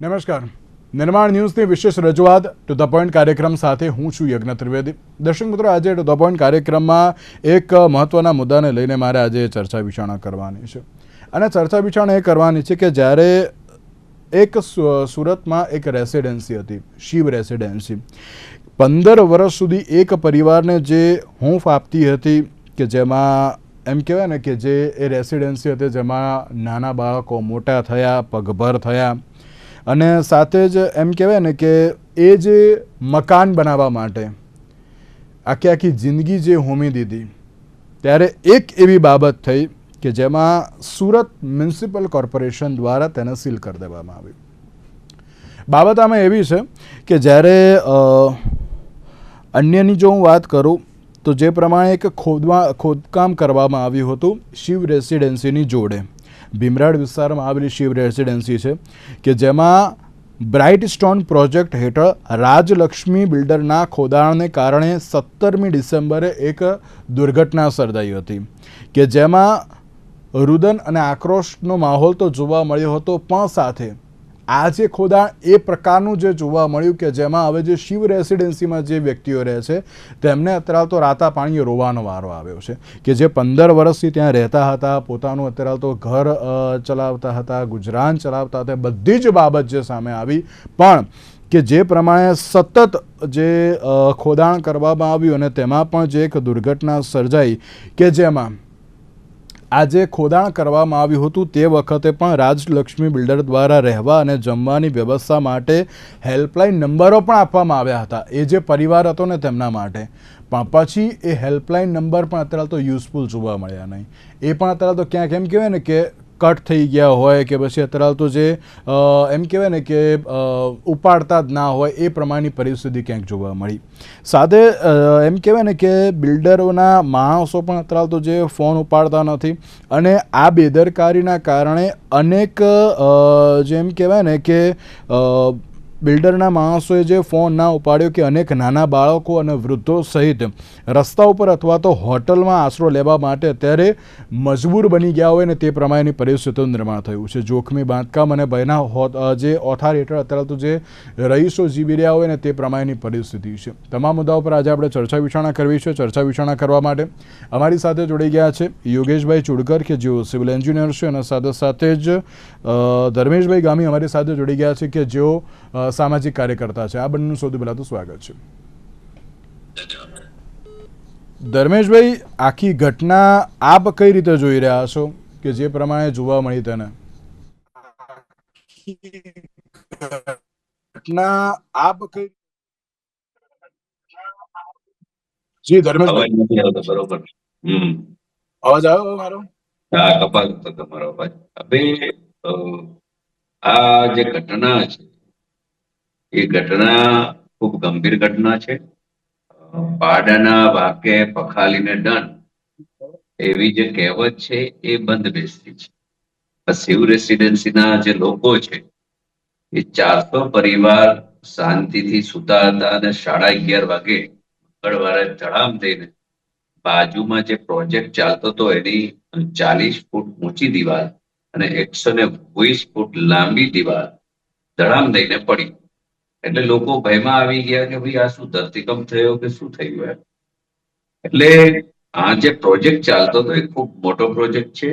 નમસ્કાર. નિર્માણ ન્યૂઝની વિશેષ રજૂઆત ટુ ધ પોઈન્ટ કાર્યક્રમ સાથે હું છું યજ્ઞ ત્રિવેદી. દર્શક મિત્રો, આજે ટુ ધ પોઈન્ટ કાર્યક્રમમાં એક મહત્વના મુદ્દાને લઈને મારે આજે ચર્ચા વિચારણા કરવાની છે. અને ચર્ચા વિચારણા એ કરવાની છે કે જ્યારે એક સુરતમાં એક રેસિડેન્સી હતી, શિવ રેસિડેન્સી, 15 વર્ષ સુધી એક પરિવારને જે હૂંફ આપતી હતી કે જેમાં એમ કહેવાય ને કે જે એ રેસિડેન્સી હતી જેમાં નાના બાળકો મોટા થયા, પગભર થયા, અને સાથે જ એમ કહેવાય ને કે એ જે મકાન બનાવવા માટે આખી આખી જિંદગી જે હોમી દીધી, ત્યારે એક એવી બાબત થઈ કે જેમાં સુરત મ્યુનિસિપલ કોર્પોરેશન દ્વારા તેને સીલ કરી દેવામાં આવી. બાબત આમાં એવી છે કે જ્યારે અન્યની જો હું વાત કરું તો જે પ્રમાણે એક ખોદકામ કરવામાં આવ્યું હતું શિવ રેસિડેન્સીની જોડે, ભીમરાડ વિસ્તારમાં આવેલી શિવ રેસિડેન્સી છે કે જેમાં બ્રાઇટ સ્ટોન પ્રોજેક્ટ હેઠળ રાજલક્ષ્મી બિલ્ડરના ખોદાણને કારણે 17મી ડિસેમ્બરે એક દુર્ઘટના સર્જાઈ હતી કે જેમાં રુદન અને આક્રોશનો માહોલ તો જોવા મળ્યો હતો, પણ સાથે આ જે ખોદાણ એ પ્રકારનું જે જોવા મળ્યું કે જેમાં હવે જે શિવ રેસિડેન્સીમાં જે વ્યક્તિઓ રહે છે તેમને અત્યારે તો રાતા પાણીએ રોવાનો વારો આવ્યો છે કે જે 15 વર્ષથી ત્યાં રહેતા હતા, પોતાનું અત્યારે તો ઘર ચલાવતા હતા, ગુજરાન ચલાવતા હતા, બધી જ બાબત જે સામે આવી, પણ કે જે પ્રમાણે સતત જે ખોદાણ કરવામાં આવ્યું અને તેમાં પણ જે એક દુર્ઘટના સર્જાઈ કે જેમાં આ જે ખોદાણ કરવામાં આવ્યું હતું તે વખતે પણ રાજલક્ષ્મી બિલ્ડર દ્વારા રહેવા અને જમવાની વ્યવસ્થા માટે હેલ્પલાઇન નંબરો પણ આપવામાં આવ્યા હતા એ જે પરિવાર હતો ને તેમના માટે, પણ પછી એ હેલ્પલાઇન નંબર પણ અત્યારે તો યુઝફુલ જોવા મળ્યા નહીં. એ પણ અત્યારે તો ક્યાંક એમ કહેવાય ને કે કટ થઈ ગયા હોય કે પછી અત્યારે તો જે એમ કહેવાય ને કે ઉપાડતા જ ના હોય એ પ્રમાણેની પરિસ્થિતિ ક્યાંક જોવા મળી. સાથે એમ કહેવાય ને કે બિલ્ડરોના માણસો પણ અત્યારે તો જે ફોન ઉપાડતા નથી અને આ બેદરકારીના કારણે અનેક જેમ કહેવાય ને કે બિલ્ડરના માણસોએ જે ફોન ના ઉપાડ્યો કે અનેક નાના બાળકો અને વૃદ્ધો સહિત રસ્તા ઉપર અથવા તો હોટલમાં આશરો લેવા માટે અત્યારે મજબૂર બની ગયા હોય ને તે પ્રમાણેની પરિસ્થિતિનું નિર્માણ થયું છે. જોખમી બાંધકામ અને ભયના જે ઓથાર હેઠળ અત્યારે તો જે રહીશો જીવી રહ્યા હોય ને તે પ્રમાણેની પરિસ્થિતિ છે. તમામ મુદ્દાઓ પર આજે આપણે ચર્ચા વિચારણા કરવી છે. ચર્ચા વિચારણા કરવા માટે અમારી સાથે જોડી ગયા છે યોગેશભાઈ ચુડકર કે જેઓ સિવિલ એન્જિનિયર છે, અને સાથે સાથે જ ધર્મેશભાઈ ગામી અમારી સાથે જોડી ગયા છે કે જેઓ સામાજિક કાર્યકર્તા છે. આ બંનેનું સૌથી પહેલા તો સ્વાગત છે. ધર્મેશભાઈ, આખી ઘટના આપ કઈ રીતે જોઈ રહ્યા છો કે જે પ્રમાણે જોવા મળી તેને? ઘટના આપ કઈ? જી ધર્મેશભાઈ, અવાજ નથી આવતો બરોબર. અવાજ આવ્યો મારો? હા, કપાતો તમારો અવાજ. હવે આ જે ઘટના છે એ ઘટના ખૂબ ગંભીર ઘટના છે. પાડાના વાકે પખાલીને દંડ એવી જે કહેવત છે એ બંધ બેસતી છે. આ શિવ રેસિડેન્સીના જે લોકો છે એ 400 પરિવાર શાંતિથી સુતા હતા અને 11:30 વાગે મંગળવારે ધડામ થઈને બાજુમાં જે પ્રોજેક્ટ ચાલતો હતો એની 40 ફૂટ ઊંચી દિવાલ અને 120 ફૂટ લાંબી દિવાલ ધડામ દઈને પડી. એટલે લોકો ભયમાં આવી ગયા કે ભાઈ આ શું ધરતીકંપ થયો કે શું થયું એમ. એટલે આ જે પ્રોજેક્ટ ચાલતો હતો એ ખૂબ મોટો પ્રોજેક્ટ છે.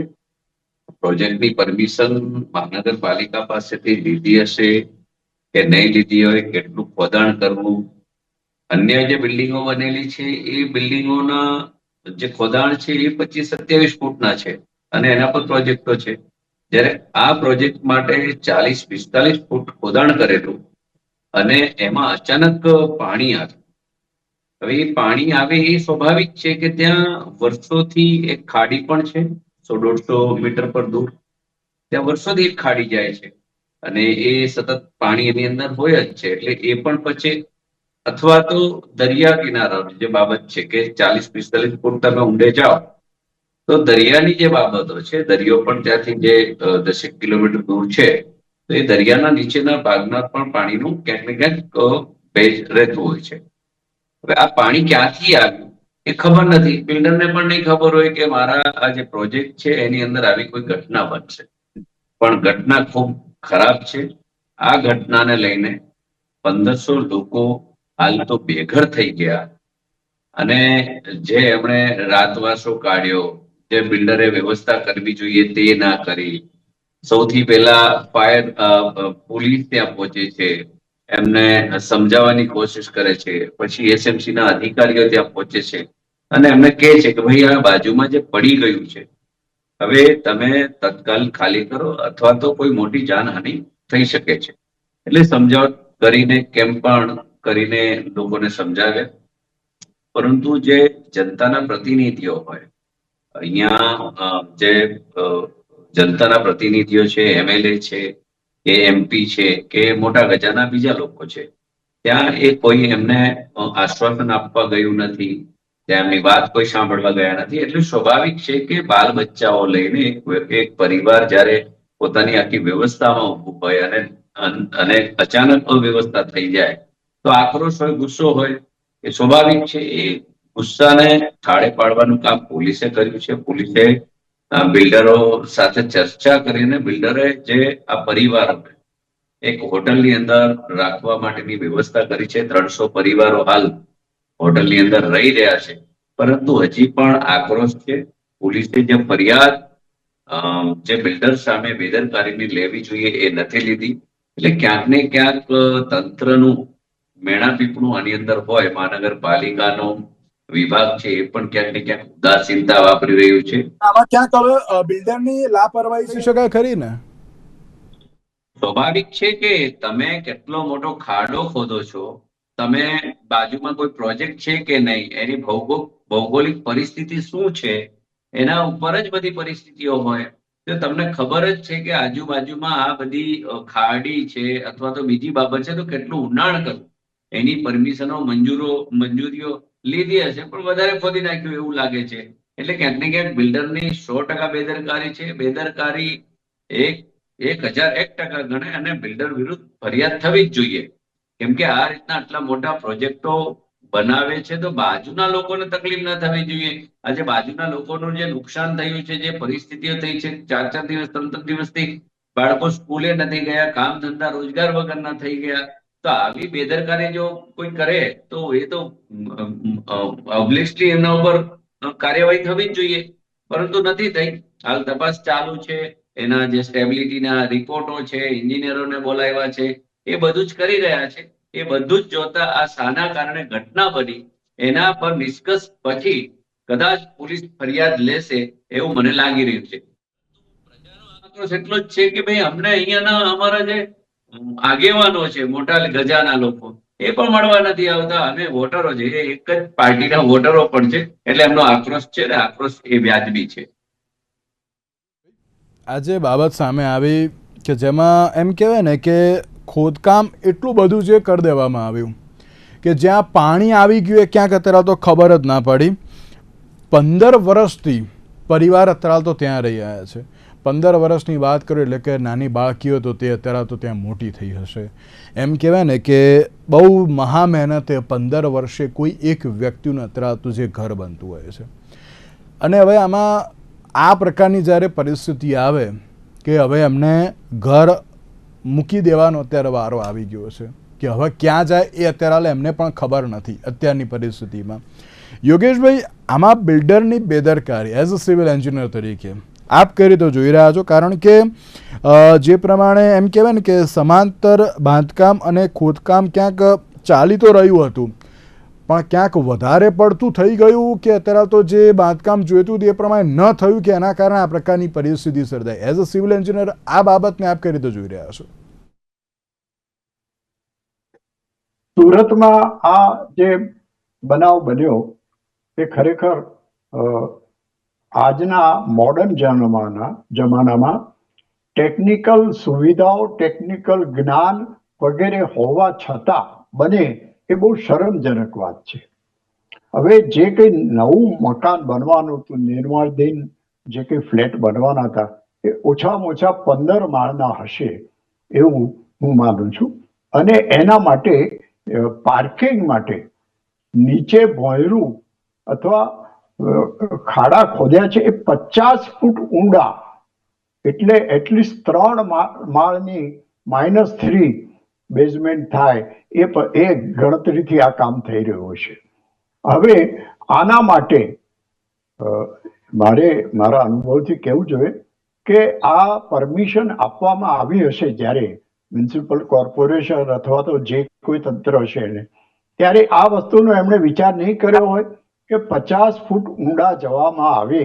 પ્રોજેક્ટની પરમિશન મહાનગરપાલિકા પાસેથી લીધી હશે કે નહીં લીધી હોય, કેટલું ખોદાણ કરવું, અન્ય જે બિલ્ડિંગો બનેલી છે એ બિલ્ડિંગોના જે ખોદાણ છે એ 25-27 ફૂટના છે અને એના પર પ્રોજેક્ટો છે. જ્યારે આ પ્રોજેક્ટ માટે 40-45 ફૂટ ખોદાણ કરેલું અને એમાં અચાનક પાણી આવે. હવે એ પાણી આવે એ સ્વાભાવિક છે કે ત્યાં વર્ષોથી એક ખાડી પણ છે, 100-150 મીટર પર દૂર ત્યાં વર્ષોથી એક ખાડી જાય છે અને એ સતત પાણી એની અંદર હોય જ છે. એટલે એ પણ પછી અથવા તો દરિયા કિનારાની જે બાબત છે કે 40-45 ફૂટ તમે ઊંડે જાઓ તો દરિયાની જે બાબતો છે, દરિયો પણ ત્યાંથી જે 10 કિલોમીટર દૂર છે, તો એ દરિયાના નીચેના ભાગના પણ પાણીનું ક્યાંક ને ક્યાંક ભેજ રહેતું હોય છે. હવે આ પાણી ક્યાંથી આવ્યું એ ખબર નથી. બિલ્ડરને પણ નહીં ખબર હોય કે મારા આ જે પ્રોજેક્ટ છે એની અંદર આવી કોઈ ઘટના બનશે. પણ ઘટના ખૂબ ખરાબ છે. આ ઘટનાને લઈને 1500 લોકો હાલ તો બેઘર થઈ ગયા. અને જે એમણે રાતવાસો કાઢ્યો, જે બિલ્ડરે વ્યવસ્થા કરવી જોઈએ તે ના કરી. સૌથી પહેલા પોલીસ ત્યાં પહોંચે છે, એમને સમજાવવાની કોશિશ કરે છે. પછી એસએમસી ના અધિકારીઓ ત્યાં પહોંચે છે અને એમને કહે છે કે ભાઈ આ બાજુમાં જે પડી ગયું છે, હવે તમે તત્કાલ ખાલી કરો અથવા તો કોઈ મોટી જાનહાનિ થઈ શકે છે. એટલે સમજાવટ કરીને કેમ પણ કરીને લોકોને સમજાવ્યા. પરંતુ જે જનતાના પ્રતિનિધિઓ હોય, અહીંયા જે જનતાના પ્રતિનિધિઓ છે, એમએલએ છે કે એમપી છે કે મોટા ગજાના બીજા લોકો છે, ત્યાં એ કોઈ એમને આશ્વાસન આપવા ગયું નથી, તેમની વાત કોઈ સાંભળવા ગયા નથી. એટલે સ્વાભાવિક છે કે બાલ બચ્ચાઓ લઈને એક પરિવાર જ્યારે પોતાની આખી વ્યવસ્થામાં ઉભું હોય અને અચાનક અવ્યવસ્થા થઈ જાય તો આક્રોશ હોય, ગુસ્સો હોય, એ સ્વાભાવિક છે. એ ગુસ્સાને ઠાળે પાડવાનું કામ પોલીસે કર્યું છે. પોલીસે બિલ્ડરો સાથે ચર્ચા કરીને બિલ્ડરે જે આ પરિવારોને એક હોટલની અંદર રાખવા માટેની વ્યવસ્થા કરી છે. 300 પરિવારો હાલ હોટલની અંદર રહી રહ્યા છે. પરંતુ હજી પણ આક્રોશ છે. પોલીસે જે ફરિયાદ જે બિલ્ડર સામે બેદરકારીની લેવી જોઈએ એ નથી લીધી. એટલે ક્યાંક ને ક્યાંક તંત્રનું મેણાપીપણું આની અંદર હોય. મહાનગરપાલિકાનો વિભાગ છે એ પણ ક્યાંક ને ક્યાંક ઉદાસીનતા વાપરી રહ્યું છે. આમાં ક્યાંક હવે બિલ્ડરની લાપરવાહી કહી શકાય ખરી ને? સ્વાભાવિક છે કે તમે કેટલો મોટો ખાડો ખોદો છો, તમે બાજુમાં કોઈ પ્રોજેક્ટ છે કે નહીં, એની ભૌગોલિક પરિસ્થિતિ શું છે, એના ઉપર જ બધી પરિસ્થિતિઓ હોય. તો તમને ખબર જ છે કે આજુબાજુમાં આ બધી ખાડી છે અથવા તો બીજી બાબત છે, તો કેટલું ઊંડાણ કરવું, એની પરમિશનો મંજૂરીઓ લીધી હશે પણ વધારે ખોદી નાખ્યું એવું લાગે છે. એટલે ક્યાંક ને ક્યાંક બિલ્ડરની 100% બેદરકારી છે. બેદરકારી 1001% ગણે અને બિલ્ડર વિરુદ્ધ ફરિયાદ થવી જ જોઈએ. કેમ કે આ રીતના આટલા મોટા પ્રોજેક્ટો બનાવે છે તો બાજુના લોકોને તકલીફ ના થવી જોઈએ. આજે બાજુના લોકોનું જે નુકસાન થયું છે, જે પરિસ્થિતિઓ થઈ છે, 4 દિવસ 3 દિવસથી બાળકો સ્કૂલે નથી ગયા, કામ ધંધા રોજગાર વગરના થઈ ગયા, તો આવી બેદરકારી જો કોઈ કરે તો એ તો ઓબ્વિયસલી એમના ઉપર કાર્યવાહી થવી જ જોઈએ. પરંતુ નથી થઈ. હાલ તપાસ ચાલુ છે. એના જે સ્ટેબિલિટીના રિપોર્ટો છે, એન્જિનિયરોને બોલાવ્યા છે, એ બધું જ કરી રહ્યા છે. એ બધું જ જોતા આ શાના કારણે ઘટના બની એના પર નિષ્કર્ષ પછી કદાચ પોલીસ ફરિયાદ લેશે એવું મને લાગી રહ્યું છે. પ્રજાનો આક્રોશ એટલો જ છે કે ભાઈ અમને અહીંયાના અમારા જે આગેવાનો છે, મોટા ગજાના લોકો, એ પણ મળવા નથી આવતા. અને વોટરો છે, એ એક જ પાર્ટીના વોટરો પણ છે. એટલે એમનો આક્રોશ છે ને આક્રોશ એ વ્યાજબી છે. આજે બાબત સામે આવી કે જેમાં એમ કહેવાય ને કે ખોદકામ એટલું બધું જે કરી દેવામાં આવ્યું કે જ્યાં પાણી આવી ગયું એ ક્યાંક અત્યારે તો ખબર જ ના પડી. 15 વર્ષથી પરિવાર અત્યારે તો ત્યાં રહી રહ્યા છે. 15 વર્ષની વાત કરું એટલે કે નાની બાળકીઓ તો તે અત્યારે તો ત્યાં મોટી થઈ હશે. એમ કહેવાય ને કે બહુ મહા મહેનતે 15 વર્ષે કોઈ એક વ્યક્તિનું અત્યારે તો જે ઘર બનતું હોય છે. અને હવે આમાં આ પ્રકારની જ્યારે પરિસ્થિતિ આવે કે હવે એમને ઘર મૂકી દેવાનો અત્યારે વારો આવી ગયો છે કે હવે ક્યાં જાય એ અત્યારે એમને પણ ખબર નથી અત્યારની પરિસ્થિતિમાં. યોગેશભાઈ, આમાં બિલ્ડરની બેદરકારી એઝ અ સિવિલ એન્જિનિયર તરીકે આપ કઈ રીતે જોઈ રહ્યા છો? કારણ કે જે પ્રમાણે એમ કહેવાય ને કે સમાંતર બાંધકામ અને ખોદકામ ક્યાંક ચાલી તો રહ્યું હતું પણ ક્યાંક વધારે પડતું થઈ ગયું કે અત્યારે તો જે બાંધકામ જોઈતું હતું એ પ્રમાણે ન થયું કે એના કારણે આ પ્રકારની પરિસ્થિતિ સર્જાઈ? એઝ અ સિવિલ એન્જિનિયર આ બાબતને આપ કઈ રીતે જોઈ રહ્યા છો? સુરતમાં આ જે બનાવ બન્યો એ ખરેખર આજના મોડર્ન જમાનામાં ટેકનિકલ સુવિધાઓ, ટેકનિકલ જ્ઞાન વગેરે હોવા છતાં બને એ બહુ શરમજનક વાત છે. હવે જે કંઈ નવું મકાન બનવાનું હતું, નિર્માણાધીન જે કંઈ ફ્લેટ બનવાના હતા એ ઓછામાં ઓછા 15 માળના હશે એવું હું માનું છું. અને એના માટે પાર્કિંગ માટે નીચે ભોંયરું અથવા ખાડા ખોદ્યા છે એ 50 ફૂટ ઊંડા, એટલે એટલીસ્ટ 3 માળની -3 બેઝમેન્ટ થાય એ ગણતરીથી આ કામ થઈ રહ્યું છે. હવે આના માટે મારા અનુભવથી કહેવું જોઈએ કે આ પરમિશન આપવામાં આવી હશે જ્યારે મ્યુનિસિપલ કોર્પોરેશન અથવા તો જે કોઈ તંત્ર હશે એને, ત્યારે આ વસ્તુનો એમણે વિચાર નહીં કર્યો હોય કે 50 ફૂટ ઊંડા જવામાં આવે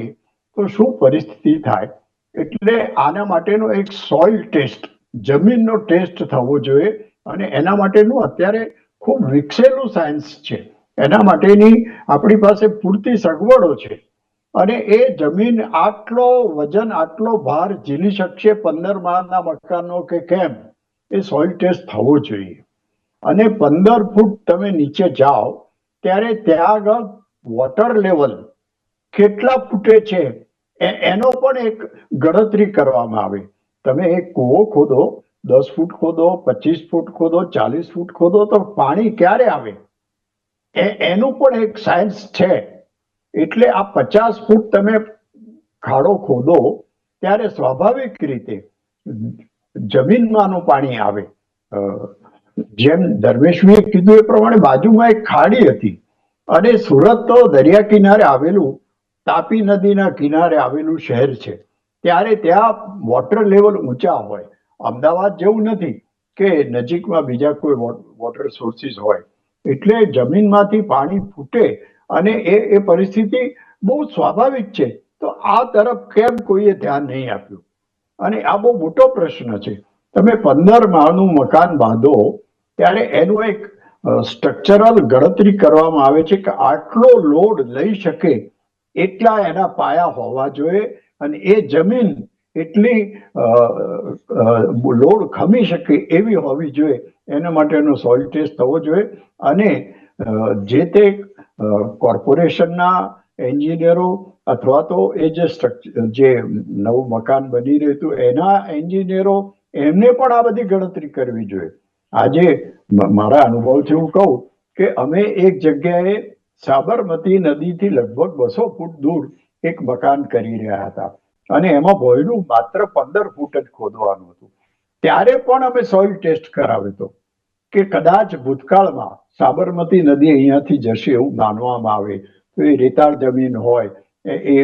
તો શું પરિસ્થિતિ થાય. એટલે આના માટેનો એક સોઇલ ટેસ્ટ, જમીનનો ટેસ્ટ થવો જોઈએ અને એના માટેનું અત્યારે ખૂબ વિકસેલું સાયન્સ છે. એના માટેની આપણી પાસે પૂરતી સગવડો છે અને એ જમીન આટલો વજન, આટલો ભાર ઝીલી શકશે 15 માળના મકાનો કે કેમ, એ સોઇલ ટેસ્ટ થવો જોઈએ. અને 15 ફૂટ તમે નીચે જાઓ ત્યારે ત્યાં આગળ વોટર લેવલ કેટલા ફૂટે છે એનો પણ એક ગણતરી કરવામાં આવે. તમે એક કૂવો ખોદો, 10 ફૂટ ખોદો, 25 ફૂટ ખોદો, 40 ફૂટ ખોદો, તો પાણી ક્યારે આવે એનું પણ એક સાયન્સ છે. એટલે આ 50 ફૂટ તમે ખાડો ખોદો ત્યારે સ્વાભાવિક રીતે જમીનમાંનું પાણી આવે. જેમ ધર્મેશભાઈએ કીધું એ પ્રમાણે બાજુમાં એક ખાડી હતી અને સુરત તો દરિયા કિનારે આવેલું, તાપી નદીના કિનારે આવેલું શહેર છે, ત્યારે ત્યાં વોટર લેવલ ઊંચા હોય. અમદાવાદ જેવું નથી કે નજીકમાં બીજા કોઈ વોટર સોર્સિસ હોય. એટલે જમીનમાંથી પાણી ફૂટે અને એ પરિસ્થિતિ બહુ સ્વાભાવિક છે. તો આ તરફ કેમ કોઈએ ધ્યાન નહીં આપ્યું? અને આ બહુ મોટો પ્રશ્ન છે. તમે 15 માળનું મકાન બાંધો ત્યારે એનું એક સ્ટ્રક્ચરલ ગણતરી કરવામાં આવે છે કે આટલો લોડ લઈ શકે એટલા એના પાયા હોવા જોઈએ અને એ જમીન એટલી લોડ ખમી શકે એવી હોવી જોઈએ. એના માટેનો સોઇલ ટેસ્ટ થવો જોઈએ અને જે તે કોર્પોરેશનના એન્જિનિયરો અથવા તો એ જે નવું મકાન બની રહ્યું હતું એના એન્જિનિયરો, એમને પણ આ બધી ગણતરી કરવી જોઈએ. આજે મારા અનુભવથી હું કહું કે અમે એક જગ્યાએ સાબરમતી નદીથી લગભગ 200 ફૂટ દૂર એક મકાન કરી રહ્યા હતા અને એમાં ભોંયરું માત્ર 15 ફૂટ જ ખોદવાનું હતું. ત્યારે પણ અમે સોઇલ ટેસ્ટ કરાવ્યો હતો કે કદાચ ભૂતકાળમાં સાબરમતી નદી અહીંયાથી જશે એવું માનવામાં આવે તો એ રેતાળ જમીન હોય, એ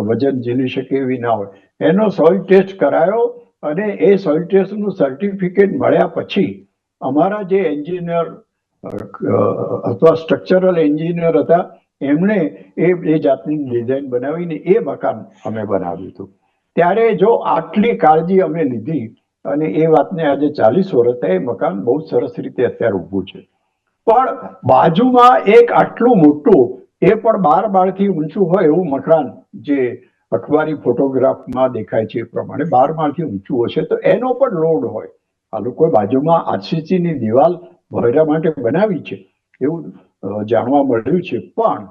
વજન ઝીલી શકે એવી ના હોય. એનો સોઇલ ટેસ્ટ કરાયો અને એ સોઇલ ટેસ્ટનું સર્ટિફિકેટ મળ્યા પછી અમારા જે એન્જિનિયર અથવા સ્ટ્રક્ચરલ એન્જિનિયર હતા એમણે એ જાતની ડિઝાઇન બનાવીને એ મકાન અમે બનાવ્યું હતું. ત્યારે જો આટલી કાળજી અમે લીધી અને એ વાતને આજે 40 વર્ષ થયા, એ મકાન બહુ સરસ રીતે અત્યારે ઊભું છે. પણ બાજુમાં એક આટલું મોટું, એ પણ 12 માળથી ઊંચું હોય એવું મકાન, જે અખબારી ફોટોગ્રાફમાં દેખાય છે એ પ્રમાણે 12 માળથી ઊંચું હશે તો એનો પણ લોડ હોય. આ લોકોએ બાજુમાં આરસીસી ની દિવાલ ભોંયરા માટે બનાવી છે એવું જાણવા મળ્યું છે. પણ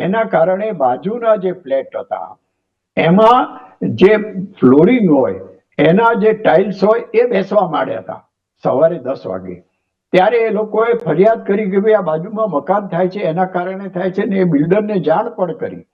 એના કારણે બાજુના જે ફ્લેટ હતા એમાં જે ફ્લોરિંગ હોય, એના જે ટાઇલ્સ હોય એ બેસવા માંડ્યા હતા સવારે 10 વાગે. ત્યારે એ લોકોએ ફરિયાદ કરી કે ભાઈ આ બાજુમાં મકાન થાય છે, એના કારણે થાય છે ને એ બિલ્ડરને જાણ પણ કરી,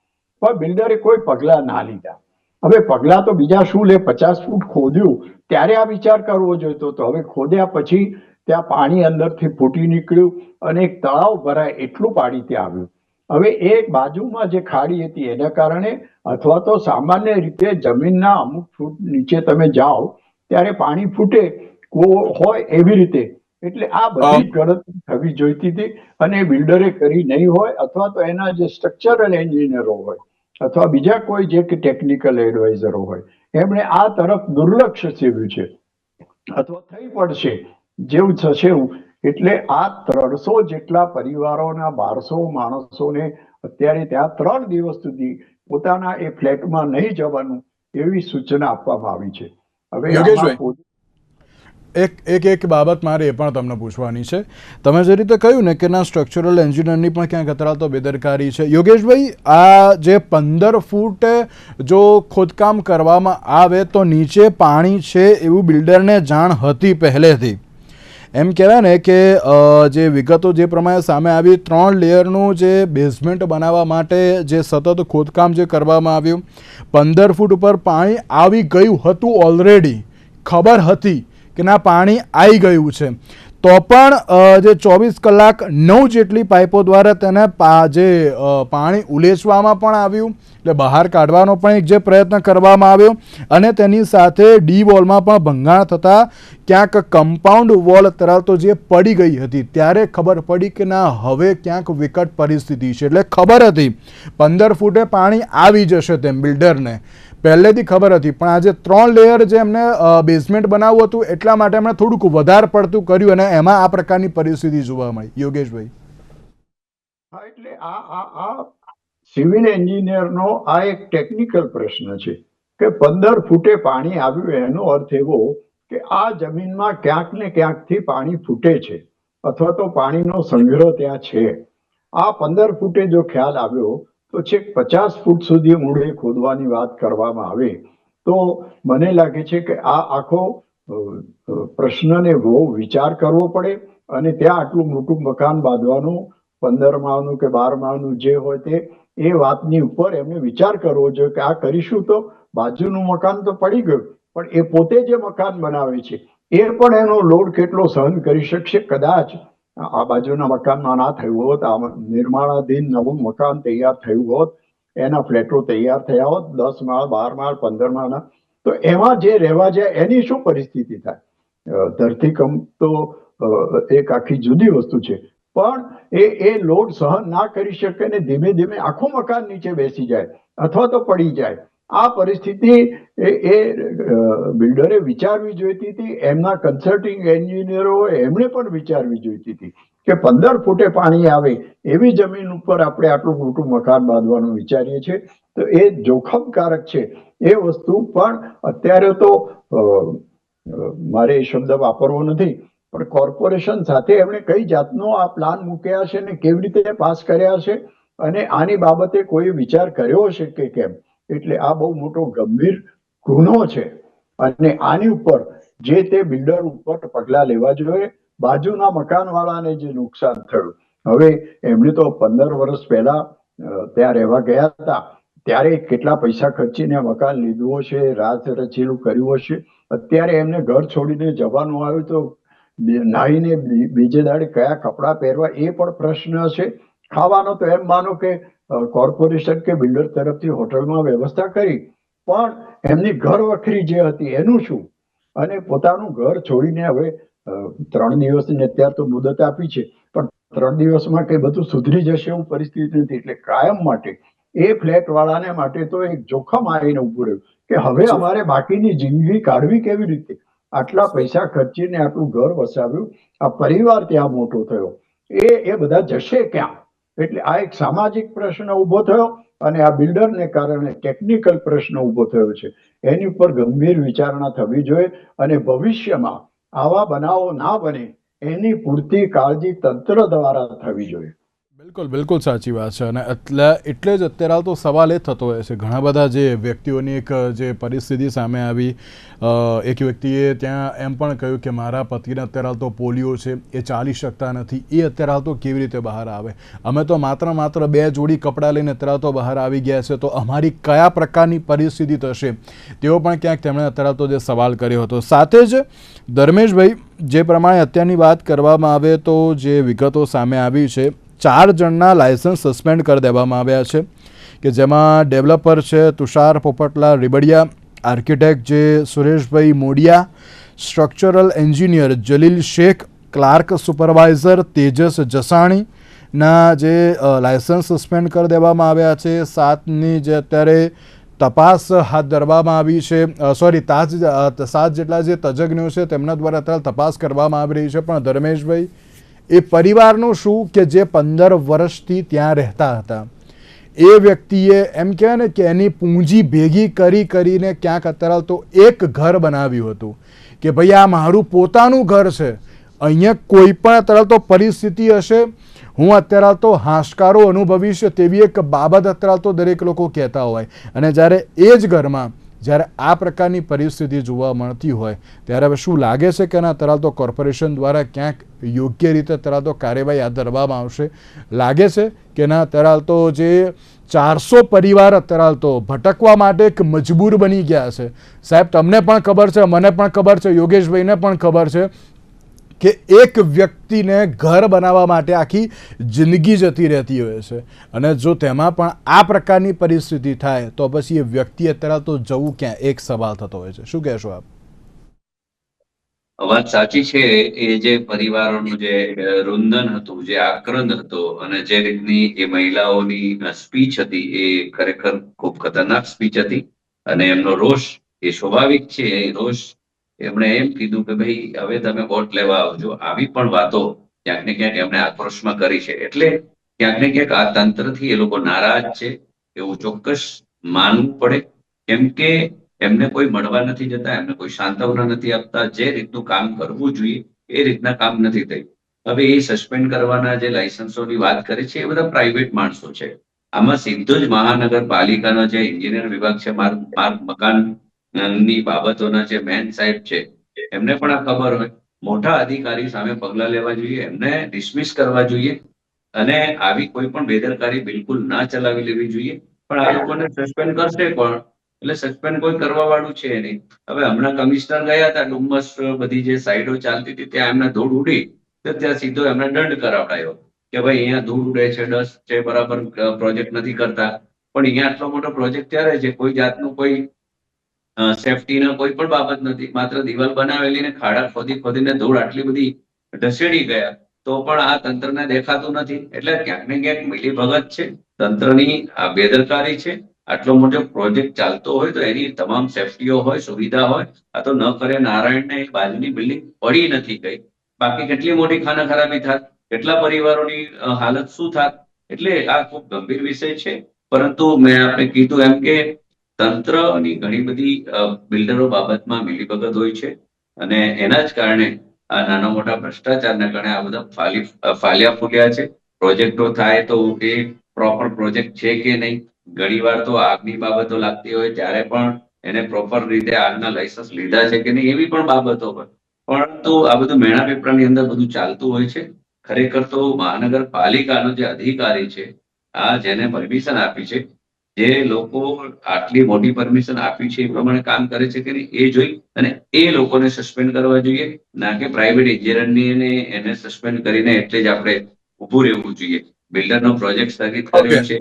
પણ બિલ્ડરે કોઈ પગલાં ના લીધા. હવે પગલાં તો બીજા શું લે, 50 ફૂટ ખોદ્યું ત્યારે આ વિચાર કરવો જોઈતો હતો. હવે ખોદ્યા પછી ત્યાં પાણી અંદરથી ફૂટી નીકળ્યું અને એક તળાવ ભરાય એટલું પાણી ત્યાં આવ્યું. હવે એક બાજુમાં જે ખાડી હતી એના કારણે અથવા તો સામાન્ય રીતે જમીનના અમુક ફૂટ નીચે તમે જાઓ ત્યારે પાણી ફૂટે હોય એવી રીતે. એટલે આ બધી ગણતરી થવી જોઈતી હતી અને બિલ્ડરે કરી નહીં હોય અથવા તો એના જે સ્ટ્રક્ચરલ એન્જિનિયરો હોય અથવા બીજા કોઈ જે કે ટેકનિકલ એડવાઇઝરો હોય એમણે આ તરફ દુર્લક્ષ સેવ્યું છે અથવા થઈ પડશે જેવું થશે એવું. એટલે આ 300 જેટલા પરિવારોના 1200 માણસોને અત્યારે ત્યાં 3 દિવસ સુધી પોતાના એ ફ્લેટમાં નહીં જવાનું એવી સૂચના આપવામાં આવી છે. હવે એક બાબત મારે એ પણ તમને પૂછવાની છે. તમે જે રીતે કહ્યું ને કે ના સ્ટ્રક્ચરલ એન્જિનિયરની પણ ક્યાંક અત્યારે બેદરકારી છે. યોગેશભાઈ, આ જે 15 ફૂટ જો ખોદકામ કરવામાં આવે તો નીચે પાણી છે એવું બિલ્ડરને જાણ હતી પહેલેથી? એમ કહેવાય ને કે જે વિગતો જે પ્રમાણે સામે આવી, 3 લેયરનું જે બેઝમેન્ટ બનાવવા માટે જે સતત ખોદકામ જે કરવામાં આવ્યું, 15 ફૂટ ઉપર પાણી આવી ગયું હતું ઓલરેડી, ખબર હતી કે ના પાણી આવી ગયું છે, તો પણ જે 24 કલાક 9 જેટલી પાઇપો દ્વારા તેને જે પાણી ઉલેચવામાં પણ આવ્યું, એટલે બહાર કાઢવાનો પણ એક જે પ્રયત્ન કરવામાં આવ્યો, અને તેની સાથે ડી વોલમાં પણ ભંગાણ થતાં ક્યાંક કમ્પાઉન્ડ વોલ ધરાવતો જે પડી ગઈ હતી ત્યારે ખબર પડી કે ના હવે ક્યાંક વિકટ પરિસ્થિતિ છે. એટલે ખબર હતી 15 ફૂટે પાણી આવી જશે તેમ, બિલ્ડરને પહેલેથી ખબર હતી, પણ આજે 3 લેયર જે એમને બેઝમેન્ટ બનાવવું હતું એટલા માટે એમણે થોડુંક વધારે પડતું કર્યું અને એમાં આ પ્રકારની પરિસ્થિતિ જોવા મળી. યોગેશભાઈ. હા, એટલે આ સિવિલ એન્જિનિયરનો આ એક ટેકનિકલ પ્રશ્ન છે કે 15 ફૂટે પાણી આવ્યું એનો અર્થ એવો કે આ જમીનમાં ક્યાંક ને ક્યાંકથી પાણી ફૂટે છે અથવા તો પાણીનો સંગ્રહ ત્યાં છે. આ 15 ફૂટે જો ખ્યાલ આવ્યો તો છેક 50 ફૂટ સુધી ઊંડે ખોદવાની વાત કરવામાં આવે તો મને લાગે છે કે આ આખો પ્રશ્નને બહુ વિચાર કરવો પડે, અને ત્યાં આટલું મોટું મકાન બાંધવાનું 15 માળનું કે 12 માળનું જે હોય તે એ વાતની ઉપર એમને વિચાર કરવો જોઈએ કે આ કરીશું તો બાજુનું મકાન તો પડી ગયું, પણ એ પોતે જે મકાન બનાવે છે એ પણ એનો લોડ કેટલો સહન કરી શકશે. કદાચ આ બાજુના મકાનમાં ના થયું હોત, આ નિર્માણાધીન નવું મકાન તૈયાર થયું હોત, એના ફ્લેટો તૈયાર થયા હોત 10 માળ 12 માળ 15 માળના, તો એમાં જે રહેવા જાય એની શું પરિસ્થિતિ થાય? ધરતીકંપ તો એક આખી જુદી વસ્તુ છે, પણ એ લોડ સહન ના કરી શકે ને ધીમે ધીમે આખું મકાન નીચે બેસી જાય અથવા તો પડી જાય. આ પરિસ્થિતિ એ બિલ્ડરે વિચારવી જોઈતી હતી, એમના કન્સલ્ટિંગ એન્જિનિયરો એમણે પણ વિચારવી જોઈતી હતી કે 15 ફૂટે પાણી આવે એવી જમીન ઉપર આપણે આટલું મોટું મકાન બાંધવાનું વિચારીએ છીએ તો એ જોખમકારક છે એ વસ્તુ. પણ અત્યારે તો મારે એ શબ્દ વાપરવો નથી, પણ કોર્પોરેશન સાથે એમણે કઈ જાતનો આ પ્લાન મૂક્યા છે ને કેવી રીતે પાસ કર્યા છે અને આની બાબતે કોઈ વિચાર કર્યો હશે કે કેમ. એટલે આ બહુ મોટો ગંભીર ગુનો છે અને આની ઉપર જે તે બિલ્ડર ઉપર પગલા લેવા જોઈએ. બાજુના મકાનવાળાને જે નુકસાન થયું, હવે એમણે તો 15 વર્ષ પહેલા ત્યાં રહેવા ગયા હતા ત્યારે કેટલા પૈસા ખર્ચીને મકાન લીધું હશે, રાત રચેલું કર્યું હશે, અત્યારે એમને ઘર છોડીને જવાનું આવ્યું તો નાહીને બીજે દાડે કયા કપડાં પહેરવા એ પણ પ્રશ્ન હશે. ખાવાનો તો એમ માનો કે કોર્પોરેશન કે બિલ્ડર તરફથી હોટલમાં વ્યવસ્થા કરી, પણ એમની ઘર વખરી જે હતી એનું શું? અને પોતાનું ઘર છોડીને હવે 3 દિવસની અત્યારે તો મુદત આપી છે, પણ 3 દિવસમાં કઈ બધું સુધરી જશે એવું પરિસ્થિતિ નથી. એટલે કાયમ માટે એ ફ્લેટ વાળાને માટે તો એક જોખમ આવીને ઉભું રહ્યું કે હવે અમારે બાકીની જિંદગી કાઢવી કેવી રીતે? આટલા પૈસા ખર્ચીને આટલું ઘર વસાવ્યું, આ પરિવાર ત્યાં મોટો થયો, એ બધા જશે ક્યાં? એટલે આ એક સામાજિક પ્રશ્ન ઉભો થયો અને આ બિલ્ડરને કારણે ટેકનિકલ પ્રશ્ન ઉભો થયો છે. એની ઉપર ગંભીર વિચારણા થવી જોઈએ અને ભવિષ્યમાં આવા બનાવો ના બને એની પૂરતી કાળજી તંત્ર દ્વારા થવી જોઈએ. બિલકુલ બિલકુલ સાચી વાત છે. અને એટલે જ અત્યારે તો સવાલ એ થતો હોય છે, ઘણા બધા જે વ્યક્તિઓની એક જે પરિસ્થિતિ સામે આવી, એક વ્યક્તિએ ત્યાં એમ પણ કહ્યું કે મારા પતિને અત્યારે તો પોલિયો છે, એ ચાલી શકતા નથી, એ અત્યારે તો કેવી રીતે બહાર આવે? અમે તો માત્ર 2 જોડી કપડાં લઈને અત્યારે તો બહાર આવી ગયા છે, તો અમારી કયા પ્રકારની પરિસ્થિતિ થશે? તેઓ પણ ક્યાંક તેમણે અત્યારે તો જે સવાલ કર્યો હતો. સાથે જ ધર્મેશભાઈ, જે પ્રમાણે અત્યારની વાત કરવામાં આવે તો જે વિગતો સામે આવી છે, 4 જણના લાયસન્સ સસ્પેન્ડ કરી દેવામાં આવ્યા છે, કે જેમાં ડેવલપર છે તુષાર પોપટલા રીબડિયા, આર્કિટેક્ટ જે Sureshbhai Modiya, structural engineer Jalil Shaikh, clerk supervisor Tejas જસાણીના જે લાયસન્સ સસ્પેન્ડ કરી દેવામાં આવ્યા છે. 7ની જે અત્યારે તપાસ હાથ ધરવામાં આવી છે, 7 જેટલા જે તજજ્ઞો છે તેમના દ્વારા અત્યારે તપાસ કરવામાં આવી રહી છે. પણ ધર્મેશભાઈ, એ પરિવારનું શું કે જે 15 વર્ષથી ત્યાં રહેતા હતા, એ વ્યક્તિએ એમ કહેવાય ને કે એની પૂંજી ભેગી કરીને ક્યાંક અત્યારે તો એક ઘર બનાવ્યું હતું કે ભાઈ આ મારું પોતાનું ઘર છે, અહીંયા કોઈ પણ અત્યારે તો પરિસ્થિતિ હશે હું અત્યારે તો હાશકારો અનુભવીશ, તેવી એક બાબત અત્યારે તો દરેક લોકો કહેતા હોય. અને જ્યારે એ જ ઘરમાં જ્યારે આ પ્રકારની પરિસ્થિતિ જોવા મળતી હોય ત્યારે હવે શું લાગે છે કે ના તરાલ તો કોર્પોરેશન દ્વારા ક્યાંક યોગ્ય રીતે તરાલ તો કાર્યવાહી હાથ ધરવામાં આવશે? લાગે છે કે ના તરાલ તો જે 400 પરિવાર અત્યારે તો ભટકવા માટે એક મજબૂર બની ગયા છે? સાહેબ, તમને પણ ખબર છે, મને પણ ખબર છે, યોગેશભાઈને પણ ખબર છે કે એક વ્યક્તિને ઘર બનાવવા માટે આખી જિંદગી જતી રહેતી હોય છે, અને જો તેમાં પણ આ પ્રકારની પરિસ્થિતિ થાય તો પછી એ વ્યક્તિ અત્યારે તો જવું ક્યાં, એક સવાલ થતો હોય છે. શું કહેશો આપ? વાત સાચી છે. એ જે પરિવારોનું જે રુંદન હતું, જે આક્રંદ હતો, અને જે રીતની એ મહિલાઓની સ્પીચ હતી, એ ખરેખર ખૂબ ખતરનાક સ્પીચ હતી. અને એમનો રોષ એ સ્વાભાવિક છે. એ રોષ, એમણે એમ કીધું કે ભાઈ હવે તમે વોટ લેવા આવજો. આવી પણ વાતો ક્યાંક ને ક્યાંક એમણે આક્રોશમાં કરી છે. એટલે ક્યાંક ને ક્યાંક આ તંત્રથી એ લોકો નારાજ છે એવું ચોક્કસ માનવું પડે. કેમ કે એમને કોઈ મળવા નથી જતા, એમને કોઈ સાંત્વના નથી આપતા. જે રીતનું કામ કરવું જોઈએ એ રીતના કામ નથી થયું. હવે એ સસ્પેન્ડ કરવાના જે લાયસન્સોની વાત કરે છે, એ બધા પ્રાઇવેટ માણસો છે. આમાં સીધો જ મહાનગરપાલિકાનો જે એન્જિનિયર વિભાગ છે, માર્ગ મકાન ની બાબતોના જે મેન સાહેબ છે, એમને પણ આ ખબર હોય. મોટા અધિકારી સામે પગલા લેવા જોઈએ, એમને ડિસમિસ કરવા જોઈએ, અને આવી કોઈ પણ બેદરકારી બિલકુલ ના ચલાવી લેવી જોઈએ. પણ આ લોકોને સસ્પેન્ડ કરશે કોણ? એટલે સસ્પેન્ડ કોઈ કરવા વાળું છે નહીં. હવે હમણાં કમિશનર ગયા હતા ડુમ્મસ, બધી જે સાઈડો ચાલતી હતી ત્યાં એમને ધૂળ ઉડી, તો ત્યાં સીધો એમને દંડ કરાવડાયો કે ભાઈ અહીંયા ધૂળ ઉડે છે, ડસ્ટ છે, બરાબર પ્રોજેક્ટ નથી કરતા. પણ અહીંયા આટલો મોટો પ્રોજેક્ટ ત્યારે છે, કોઈ જાતનું કોઈ સેફટીના કોઈ પણ બાબત નથી. માત્ર દિવાલ બનાવેલી ને ખાડા ખોદીને ધૂળ આટલી બધી ઢસેડી ગયા, તો પણ આ તંત્રને દેખાતું નથી. એટલે ક્યાંક ને ક્યાંક મિલીભગત છે, તંત્રની આ બેદરકારી છે. આટલો મોટો પ્રોજેક્ટ ચાલતો હોય તો એની તમામ સેફટીઓ હોય, સુવિધા હોય. આ તો ન કરે નારાયણને એક બાજુની બિલ્ડિંગ પડી નથી ગઈ, બાકી કેટલી મોટી ખાના ખરાબી થાત, કેટલા પરિવારોની હાલત શું થાત. એટલે આ ખૂબ ગંભીર વિષય છે. પરંતુ મેં આપણે કીધું એમ કે તંત્રની ઘણી બધી બિલ્ડરો બાબતમાં મિલીભગત હોય છે, અને એના જ કારણે આ નાના મોટા ભ્રષ્ટાચારના કારણે આ બધા ફાલ્યા ફૂલ્યા છે. પ્રોજેક્ટો થાય તો એ પ્રોપર પ્રોજેક્ટ છે કે નહીં. ઘણીવાર તો આગની બાબતો લાગતી હોય ત્યારે પણ એને પ્રોપર રીતે આગના લાયસન્સ લીધા છે કે નહીં, એવી પણ બાબતો હોય. પરંતુ આ બધું મેણા પેપરની અંદર બધું ચાલતું હોય છે. ખરેખર તો મહાનગરપાલિકાનો જે અધિકારી છે, આ જેને પરમિશન આપી છે, જે લોકો આટલી મોટી પરમિશન આપી છે એ પ્રમાણે કામ કરે છે કે નહીં એ જોઈ અને એ લોકોને સસ્પેન્ડ કરવા જોઈએ, ના કે પ્રાઇવેટ એન્જિનિયરને એને સસ્પેન્ડ કરીને એટલે જ આપણે ઉભું રહેવું જોઈએ. બિલ્ડરનો પ્રોજેક્ટ સ્થગિત કર્યો છે,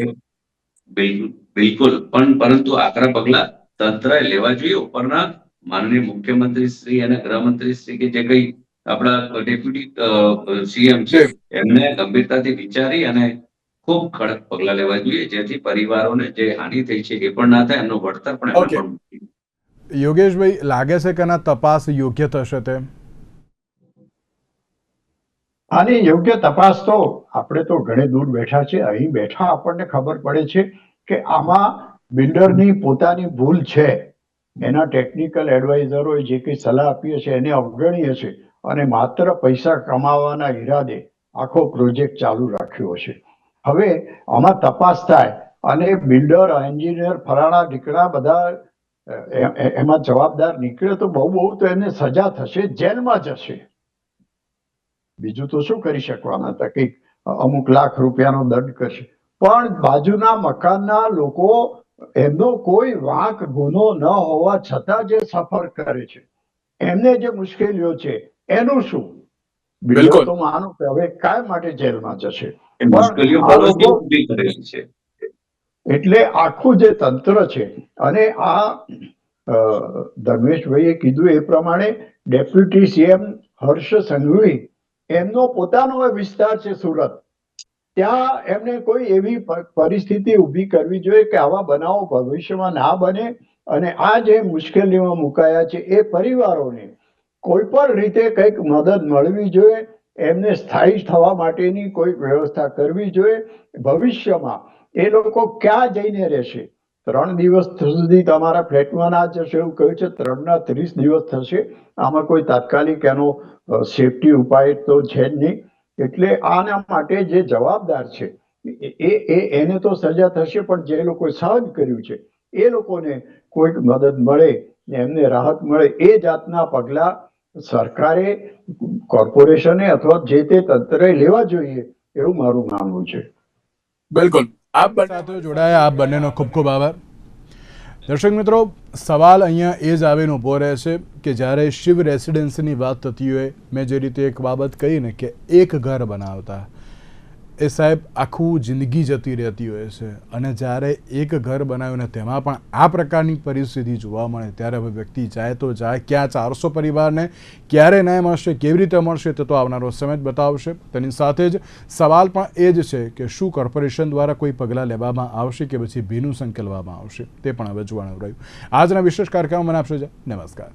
બિલકુલ, પણ પરંતુ આકરા પગલા તંત્રએ લેવા જોઈએ. ઉપરના માનનીય મુખ્યમંત્રી શ્રી અને ગૃહમંત્રી શ્રી કે જે કઈ આપણા ડેપ્યુટી સીએમ છે, એમને ગંભીરતાથી વિચારી અને ખૂબ કડક પગલા લેવા જોઈએ, જેથી પરિવારોને જે હાનિ થઈ છે એ પણ ના થાય, એમનું વળતર પણ એમને પણ. યોગેશભાઈ, લાગે છે કે ના તપાસ યોગ્ય થશે તેમ? આની યોગ્ય તપાસ તો આપણે તો ઘણે દૂર બેઠા છે. અહીં બેઠા આપણને ખબર પડે છે કે આમાં બિલ્ડરની પોતાની ભૂલ છે. એના ટેકનિકલ એડવાઇઝરોએ જે કંઈ સલાહ આપી હશે એને અવગણી હશે, અને માત્ર પૈસા કમાવાના ઈરાદે આખો પ્રોજેક્ટ ચાલુ રાખ્યો હશે. હવે આમાં તપાસ થાય અને બિલ્ડર, એન્જિનિયર, ફલાણા ઢીકણા બધા એમાં જવાબદાર નીકળે તો બહુ તો એને સજા થશે, જેલમાં જશે. બીજું તો શું કરી શકવાના હતા? કંઈક અમુક લાખ રૂપિયાનો દંડ કરશે. પણ બાજુના મકાનના લોકો, એમનો કોઈ વાંક ગુનો ન હોવા છતાં જે સફર કરે છે, એમને જે મુશ્કેલીઓ છે, એનું શું? બિલ્ડર તો માનો કે હવે કાયમ માટે જેલમાં જશે. એટલે આખું જે તંત્ર છે, અને આ ધર્મેશભાઈએ કીધું એ પ્રમાણે ડેપ્યુટી સીએમ હર્ષ સંઘવી, એમનો પોતાનો વિસ્તાર છે સુરત. ત્યાં એમને કોઈ એવી પરિસ્થિતિ ઊભી કરવી જોઈએ કે આવા બનાવો ભવિષ્યમાં ના બને, અને આ જે મુશ્કેલીમાં મુકાયા છે એ પરિવારોને કોઈ પણ રીતે કંઈક મદદ મળવી જોઈએ. એમને સ્થાયી થવા માટેની કોઈ વ્યવસ્થા કરવી જોઈએ. ભવિષ્યમાં એ લોકો ક્યાં જઈને રહેશે? 3 દિવસ સુધી તમારા ફ્લેટમાં ના જશે એવું કહ્યું છે. 3 ના 30 દિવસ થશે. આમાં કોઈ તાત્કાલિક એનો સેફટી ઉપાય તો છે જ નહીં. એટલે આના માટે જે જવાબદાર છે એને તો સજા થશે, પણ જે લોકોએ સહન કર્યું છે એ લોકોને કોઈક મદદ મળે ને એમને રાહત મળે એ જાતના પગલાં સરકારે, કોર્પોરેશને અથવા જે તે તંત્રે લેવા જોઈએ એવું મારું માનવું છે. બિલકુલ. આપ સાથે જોડાયા આપ બંનેનો ખૂબ ખૂબ આભાર. દર્શક મિત્રો, સવાલ અહીંયા એ જ આવીને ઊભો રહે છે કે જ્યારે શિવ રેસિડેન્સીની વાત થતી હોય, મેં જે રીતે એક બાબત કહી ને કે એક ઘર બનાવતા એ સાહેબ આખું જિંદગી જતી રહેતી હોય છે, અને જ્યારે એક ઘર બનાવ્યું ને તેમાં પણ આ પ્રકારની પરિસ્થિતિ જોવા મળે ત્યારે હવે વ્યક્તિ જાય તો જાય ક્યાં 400 પરિવારને ક્યારે ન્યાય મળશે, કેવી રીતે મળશે તે તો આવનારો સમય જ બતાવશે. તેની સાથે જ સવાલ પણ એ જ છે કે શું કોર્પોરેશન દ્વારા કોઈ પગલાં લેવામાં આવશે કે પછી ભીનું સંકેલવામાં આવશે તે પણ હવે જોવાનું રહ્યું. આજના વિશેષ કાર્યક્રમ મને આપશો. નમસ્કાર.